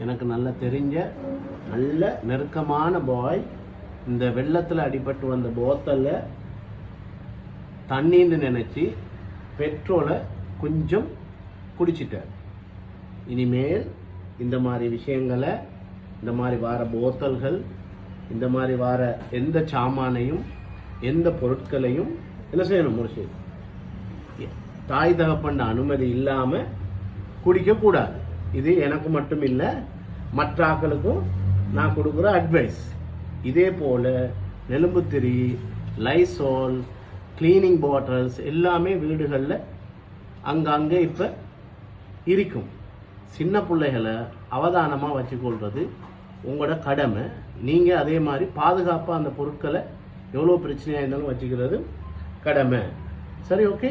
எனக்கு நல்ல தெரிஞ்ச நல்ல நெருக்கமான பாய் இந்த வெள்ளத்தில் அடிபட்டு வந்த போத்தலில் தண்ணின்னு நினச்சி பெட்ரோலை கொஞ்சம் குடிச்சிட்டார். இனிமேல் இந்த மாதிரி விஷயங்களை, இந்த மாதிரி வார போத்தல்கள், இந்த மாதிரி வார எந்த சாமானையும் எந்த பொருட்களையும் என்ன செய்யணும், முடிச்சு தாய் தகப்பண்ட அனுமதி இல்லாமல் குடிக்கக்கூடாது. இது எனக்கு மட்டும் இல்லை, மற்ற ஆக்களுக்கும் நான் கொடுக்குற அட்வைஸ். இதே போல் நெலும்புத்திரி, லைசோல், கிளீனிங் பாட்டில்ஸ் எல்லாமே வீடுகளில் அங்கங்கே இப்போ இருக்கும். சின்ன பிள்ளைகளை அவதானமாக வச்சுக்கொள்வது உங்களோட கடமை. நீங்கள் அதே மாதிரி பாதுகாப்பாக அந்த பொருட்களை எவ்வளோ பிரச்சனையாக இருந்தாலும் வச்சுக்கிறது கடமை. சரி, ஓகே.